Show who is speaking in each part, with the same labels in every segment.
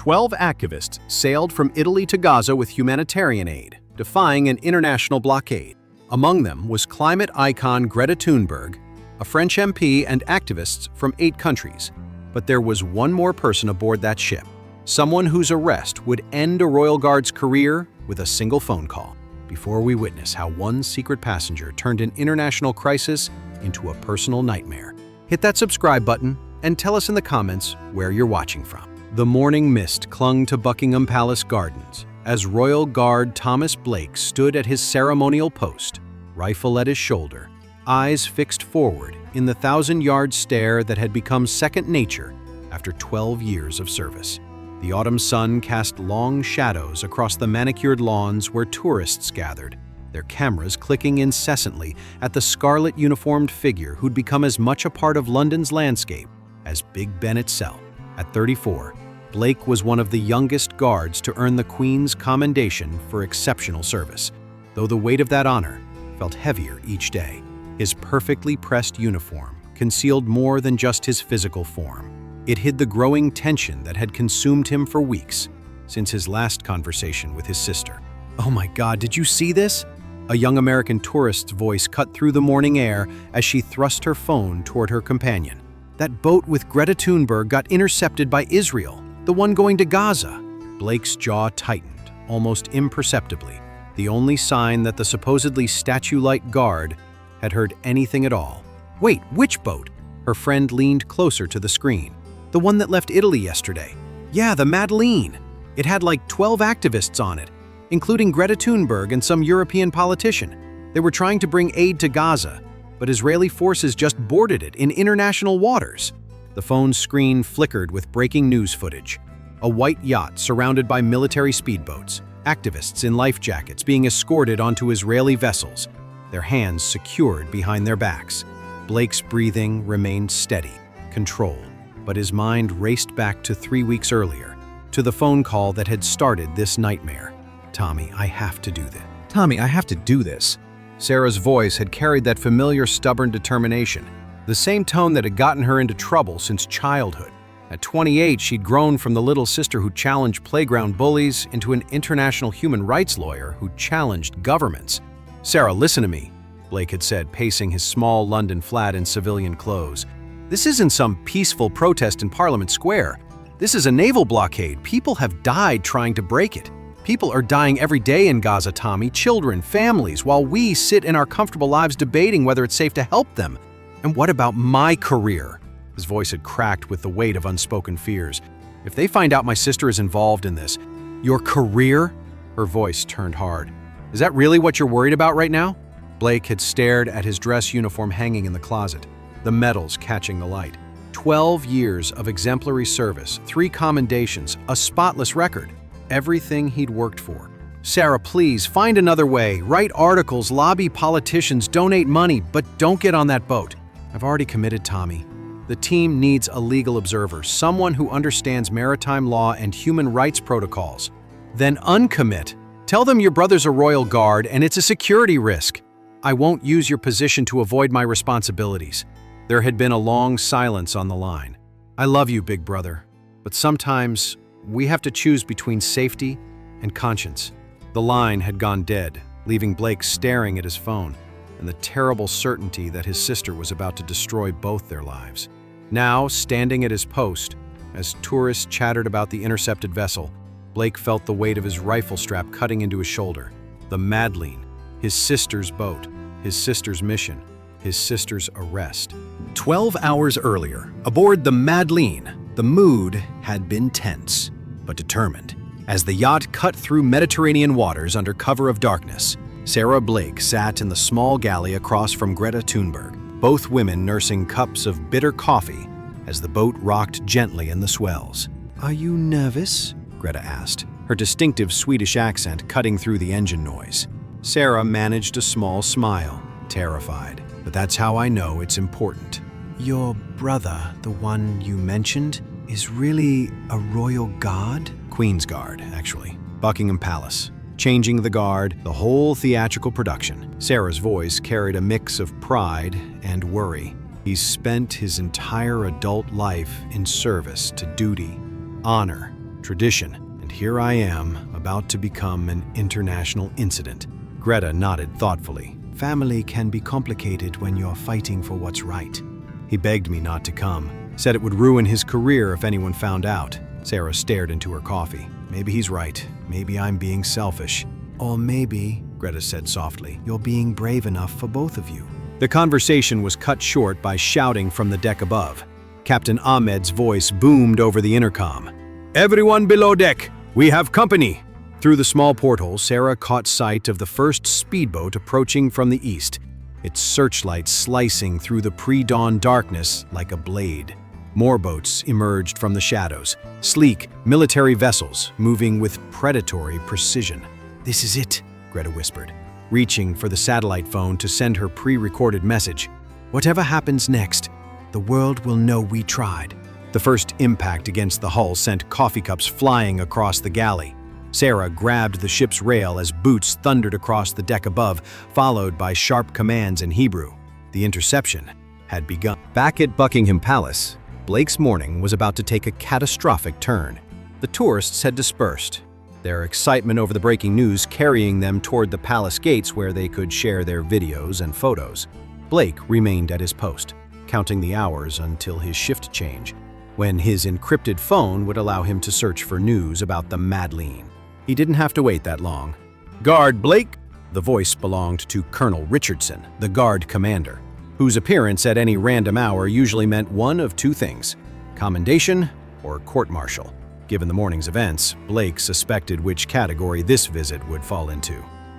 Speaker 1: 12 activists sailed from Italy to Gaza with humanitarian aid, defying an international blockade. Among them was climate icon Greta Thunberg, a French MP, and activists from 8 countries. But there was one more person aboard that ship, someone whose arrest would end a Royal Guard's career with a single phone call. Before we witness how one secret passenger turned an international crisis into a personal nightmare. Hit that subscribe button and tell us in the comments where you're watching from. The morning mist clung to Buckingham Palace gardens as Royal Guard Thomas Blake stood at his ceremonial post, rifle at his shoulder, eyes fixed forward in the 1,000-yard stare that had become second nature after 12 years of service. The autumn sun cast long shadows across the manicured lawns where tourists gathered, their cameras clicking incessantly at the scarlet-uniformed figure who'd become as much a part of London's landscape as Big Ben itself. At 34, Blake was one of the youngest guards to earn the Queen's commendation for exceptional service, though the weight of that honor felt heavier each day. His perfectly pressed uniform concealed more than just his physical form. It hid the growing tension that had consumed him for weeks since his last conversation with his sister. "Oh my God, did you see this?" A young American tourist's voice cut through the morning air as she thrust her phone toward her companion. "That boat with Greta Thunberg got intercepted by Israel, the one going to Gaza." Blake's jaw tightened, almost imperceptibly, the only sign that the supposedly statue-like guard had heard anything at all. "Wait, which boat?" Her friend leaned closer to the screen. "The one that left Italy yesterday." "Yeah, the Madeleine. It had like 12 activists on it, including Greta Thunberg and some European politician. They were trying to bring aid to Gaza, but Israeli forces just boarded it in international waters." The phone's screen flickered with breaking news footage. A white yacht surrounded by military speedboats, activists in life jackets being escorted onto Israeli vessels, their hands secured behind their backs. Blake's breathing remained steady, controlled, but his mind raced back to 3 weeks earlier, to the phone call that had started this nightmare. "Tommy, I have to do this. Tommy, I have to do this." Sarah's voice had carried that familiar stubborn determination, the same tone that had gotten her into trouble since childhood. At 28, she'd grown from the little sister who challenged playground bullies into an international human rights lawyer who challenged governments. "Sarah, listen to me," Blake had said, pacing his small London flat in civilian clothes. "This isn't some peaceful protest in Parliament Square. This is a naval blockade. People have died trying to break it. People are dying every day in Gaza, Tommy, children, families, while we sit in our comfortable lives debating whether it's safe to help them. And what about my career?" His voice had cracked with the weight of unspoken fears. "If they find out my sister is involved in this." "Your career?" Her voice turned hard. "Is that really what you're worried about right now?" Blake had stared at his dress uniform hanging in the closet, the medals catching the light. 12 years of exemplary service, 3 commendations, a spotless record. Everything he'd worked for. "Sarah, please, find another way. Write articles, lobby politicians, donate money, but don't get on that boat." "I've already committed, Tommy. The team needs a legal observer, someone who understands maritime law and human rights protocols." "Then uncommit. Tell them your brother's a Royal Guard and it's a security risk." "I won't use your position to avoid my responsibilities." There had been a long silence on the line. "I love you, big brother, but sometimes we have to choose between safety and conscience." The line had gone dead, leaving Blake staring at his phone and the terrible certainty that his sister was about to destroy both their lives. Now, standing at his post, as tourists chattered about the intercepted vessel, Blake felt the weight of his rifle strap cutting into his shoulder. The Madeleine, his sister's boat, his sister's mission, his sister's arrest. 12 hours earlier, aboard the Madeleine, the mood had been tense, but determined. As the yacht cut through Mediterranean waters under cover of darkness, Sarah Blake sat in the small galley across from Greta Thunberg, both women nursing cups of bitter coffee as the boat rocked gently in the swells. "Are you nervous?" Greta asked, her distinctive Swedish accent cutting through the engine noise. Sarah managed a small smile, terrified. "But that's how I know it's important." "Your brother, the one you mentioned, is really a Royal Guard?" "Queen's Guard, actually. Buckingham Palace. Changing the guard, the whole theatrical production." Sarah's voice carried a mix of pride and worry. "He's spent his entire adult life in service to duty, honor, tradition, and here I am, about to become an international incident. Greta nodded thoughtfully. Family can be complicated when you're fighting for what's right. He begged me not to come, said it would ruin his career if anyone found out. Sarah stared into her coffee. Maybe he's right. Maybe I'm being selfish. Or maybe, Greta said softly, you're being brave enough for both of you. The conversation was cut short by shouting from the deck above. Captain Ahmed's voice boomed over the intercom. "Everyone below deck! We have company!" Through the small porthole, Sarah caught sight of the first speedboat approaching from the east, its searchlight slicing through the pre-dawn darkness like a blade. More boats emerged from the shadows, sleek military vessels moving with predatory precision. "This is it," Greta whispered, reaching for the satellite phone to send her pre-recorded message. "Whatever happens next, the world will know we tried." The first impact against the hull sent coffee cups flying across the galley. Sarah grabbed the ship's rail as boots thundered across the deck above, followed by sharp commands in Hebrew. The interception had begun. Back at Buckingham Palace, Blake's morning was about to take a catastrophic turn. The tourists had dispersed, their excitement over the breaking news carrying them toward the palace gates where they could share their videos and photos. Blake remained at his post, counting the hours until his shift change, when his encrypted phone would allow him to search for news about the Madeleine. He didn't have to wait that long. "Guard Blake!" The voice belonged to Colonel Richardson, the guard commander, whose appearance at any random hour usually meant one of two things: commendation or court-martial. Given the morning's events, Blake suspected which category this visit would fall into.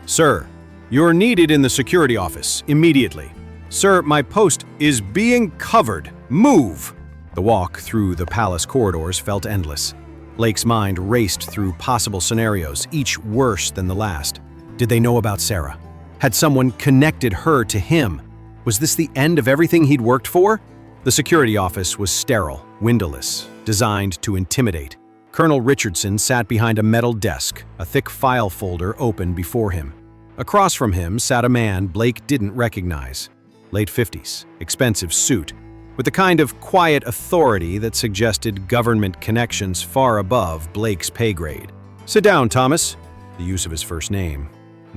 Speaker 1: "Sir, you're needed in the security office immediately. Sir, my post is being covered. Move!" The walk through the palace corridors felt endless. Blake's mind raced through possible scenarios, each worse than the last. Did they know about Sarah? Had someone connected her to him? Was this the end of everything he'd worked for? The security office was sterile, windowless, designed to intimidate. Colonel Richardson sat behind a metal desk, a thick file folder open before him. Across from him sat a man Blake didn't recognize. Late 50s, expensive suit, with the kind of quiet authority that suggested government connections far above Blake's pay grade. "Sit down, Thomas." The use of his first name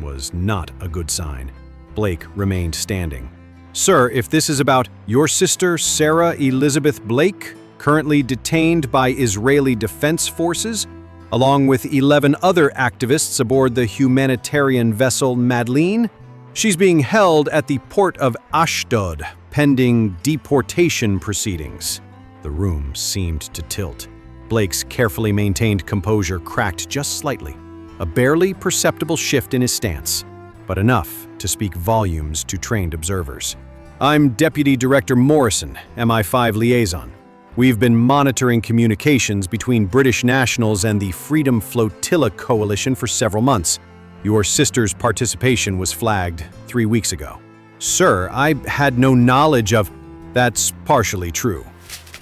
Speaker 1: was not a good sign. Blake remained standing. "Sir, if this is about your sister, Sarah Elizabeth Blake, currently detained by Israeli Defense Forces, along with 11 other activists aboard the humanitarian vessel Madeleine, she's being held at the port of Ashdod, pending deportation proceedings." The room seemed to tilt. Blake's carefully maintained composure cracked just slightly, a barely perceptible shift in his stance, but enough to speak volumes to trained observers. "I'm Deputy Director Morrison, MI5 Liaison. We've been monitoring communications between British nationals and the Freedom Flotilla Coalition for several months. Your sister's participation was flagged 3 weeks ago." "Sir, I had no knowledge of—" "That's partially true."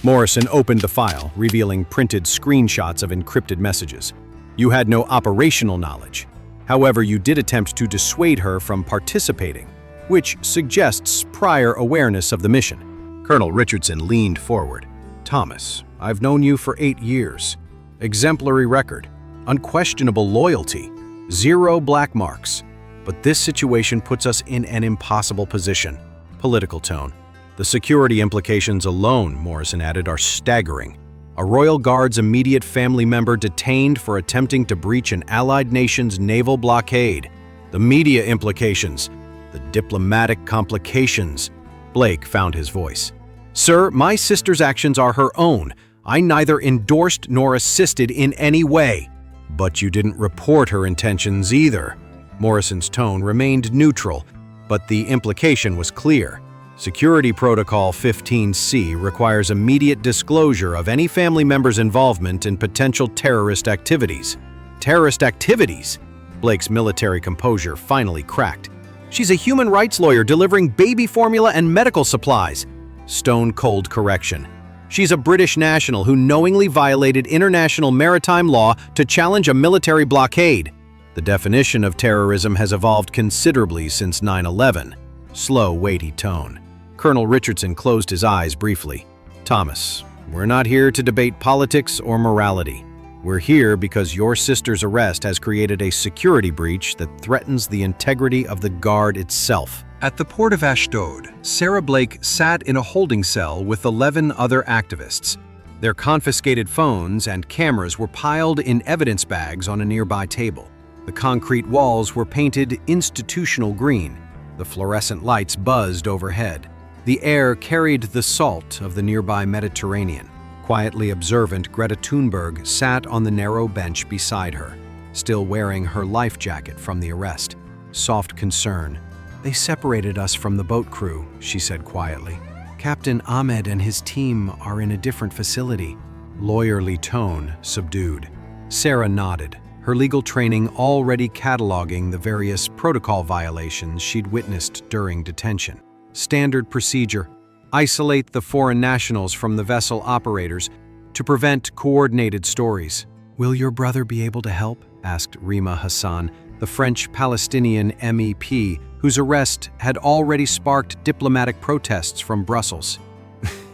Speaker 1: Morrison opened the file, revealing printed screenshots of encrypted messages. "You had no operational knowledge. However, you did attempt to dissuade her from participating, which suggests prior awareness of the mission." Colonel Richardson leaned forward. "Thomas, I've known you for 8 years. Exemplary record, unquestionable loyalty, 0 black marks. But this situation puts us in an impossible position." Political tone. "The security implications alone," Morrison added, "are staggering. A Royal Guard's immediate family member detained for attempting to breach an allied nation's naval blockade. The media implications, the diplomatic complications." Blake found his voice. "Sir, my sister's actions are her own. I neither endorsed nor assisted in any way." "But you didn't report her intentions either." Morrison's tone remained neutral, but the implication was clear. Security Protocol 15C requires immediate disclosure of any family member's involvement in potential terrorist activities. Terrorist activities? Blake's military composure finally cracked. "She's a human rights lawyer delivering baby formula and medical supplies." Stone-cold correction. "She's a British national who knowingly violated international maritime law to challenge a military blockade." The definition of terrorism has evolved considerably since 9/11. Slow, weighty tone. Colonel Richardson closed his eyes briefly. "Thomas, we're not here to debate politics or morality. We're here because your sister's arrest has created a security breach that threatens the integrity of the Guard itself." At the port of Ashdod, Sarah Blake sat in a holding cell with 11 other activists. Their confiscated phones and cameras were piled in evidence bags on a nearby table. The concrete walls were painted institutional green. The fluorescent lights buzzed overhead. The air carried the salt of the nearby Mediterranean. Quietly observant, Greta Thunberg sat on the narrow bench beside her, still wearing her life jacket from the arrest. Soft concern. "They separated us from the boat crew," she said quietly. "Captain Ahmed and his team are in a different facility." Lawyerly tone, subdued. Sarah nodded, her legal training already cataloging the various protocol violations she'd witnessed during detention. Standard procedure: isolate the foreign nationals from the vessel operators to prevent coordinated stories. "Will your brother be able to help?" asked Rima Hassan, the French-Palestinian MEP, whose arrest had already sparked diplomatic protests from Brussels.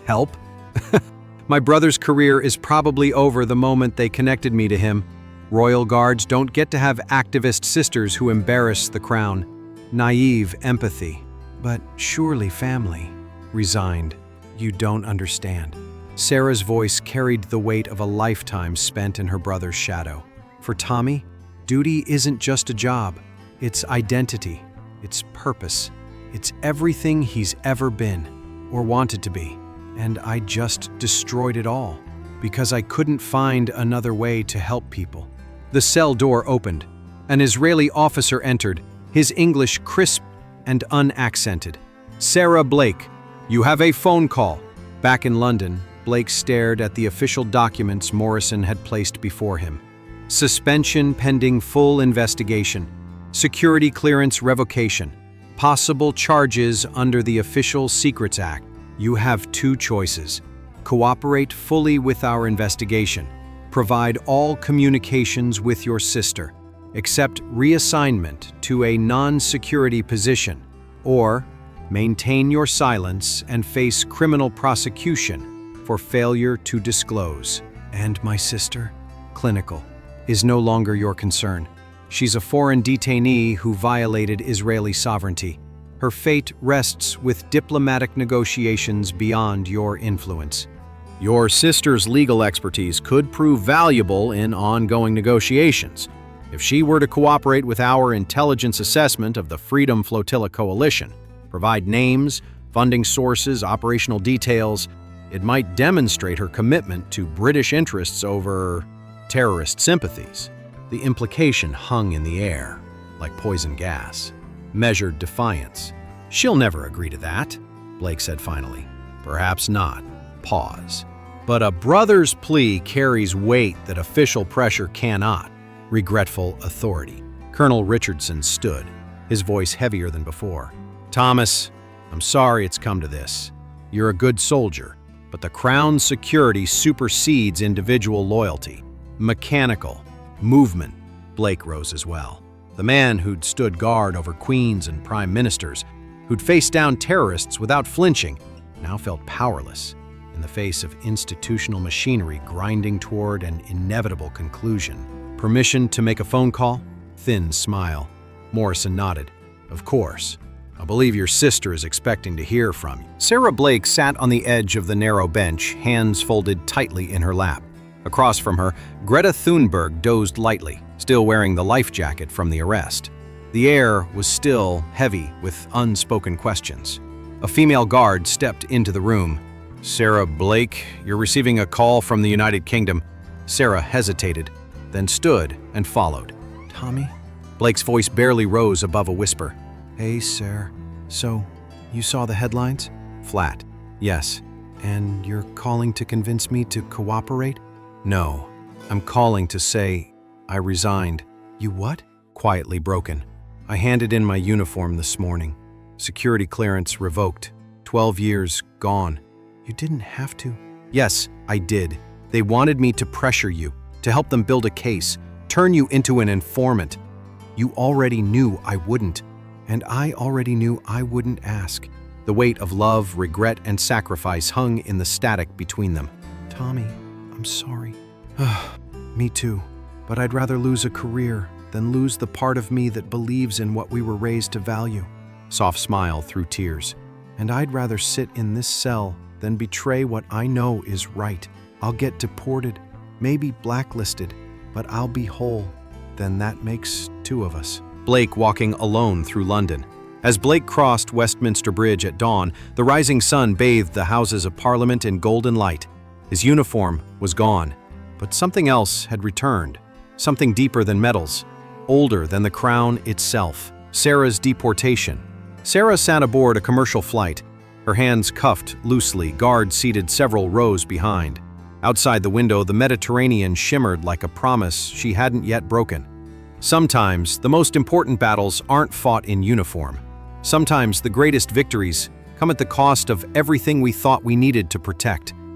Speaker 1: "Help? My brother's career is probably over the moment they connected me to him. Royal Guards don't get to have activist sisters who embarrass the crown." Naive empathy. "But surely family." Resigned. "You don't understand." Sarah's voice carried the weight of a lifetime spent in her brother's shadow. For Tommy, duty isn't just a job. It's identity. It's purpose. It's everything he's ever been, or wanted to be. And I just destroyed it all, because I couldn't find another way to help people. The cell door opened. An Israeli officer entered, his English crisp and unaccented. "Sarah Blake, you have a phone call." Back in London, Blake stared at the official documents Morrison had placed before him. Suspension pending full investigation. Security clearance revocation. Possible charges under the Official Secrets Act. You have two choices. Cooperate fully with our investigation. Provide all communications with your sister. Accept reassignment to a non-security position. Or maintain your silence and face criminal prosecution for failure to disclose. "And my sister?" Clinical. "Is no longer your concern. She's a foreign detainee who violated Israeli sovereignty. Her fate rests with diplomatic negotiations beyond your influence." Your sister's legal expertise could prove valuable in ongoing negotiations. If she were to cooperate with our intelligence assessment of the Freedom Flotilla Coalition, provide names, funding sources, operational details, it might demonstrate her commitment to British interests over terrorist sympathies. The implication hung in the air, like poison gas. Measured defiance. "She'll never agree to that," Blake said finally. "Perhaps not." Pause. "But a brother's plea carries weight that official pressure cannot." Regretful authority. Colonel Richardson stood, his voice heavier than before. "Thomas, I'm sorry it's come to this. You're a good soldier, but the Crown's security supersedes individual loyalty. Mechanical. Movement." Blake rose as well. The man who'd stood guard over queens and prime ministers, who'd faced down terrorists without flinching, now felt powerless in the face of institutional machinery grinding toward an inevitable conclusion. "Permission to make a phone call?" Thin smile. Morrison nodded. "Of course. I believe your sister is expecting to hear from you." Sarah Blake sat on the edge of the narrow bench, hands folded tightly in her lap. Across from her, Greta Thunberg dozed lightly, still wearing the life jacket from the arrest. The air was still heavy with unspoken questions. A female guard stepped into the room. "Sarah Blake, you're receiving a call from the United Kingdom." Sarah hesitated, then stood and followed. "Tommy?" Blake's voice barely rose above a whisper. "Hey, Sarah. So, you saw the headlines?" Flat. "Yes. And you're calling to convince me to cooperate?" "No. I'm calling to say I resigned." "You what?" Quietly broken. "I handed in my uniform this morning. Security clearance revoked. 12 years gone." "You didn't have to." "Yes, I did. They wanted me to pressure you, to help them build a case, turn you into an informant. You already knew I wouldn't, and I already knew I wouldn't ask." The weight of love, regret, and sacrifice hung in the static between them. "Tommy, I'm sorry." Me too. But I'd rather lose a career than lose the part of me that believes in what we were raised to value. Soft smile through tears. And I'd rather sit in this cell than betray what I know is right. I'll get deported, maybe blacklisted, but I'll be whole. Then that makes two of us. Blake walking alone through London. As Blake crossed Westminster Bridge at dawn, the rising sun bathed the Houses of Parliament in golden light. His uniform was gone, but something else had returned. Something deeper than medals, older than the crown itself. Sarah's deportation. Sarah sat aboard a commercial flight, her hands cuffed loosely, guards seated several rows behind. Outside the window, the Mediterranean shimmered like a promise she hadn't yet broken. Sometimes, the most important battles aren't fought in uniform. Sometimes the greatest victories come at the cost of everything we thought we needed to protect.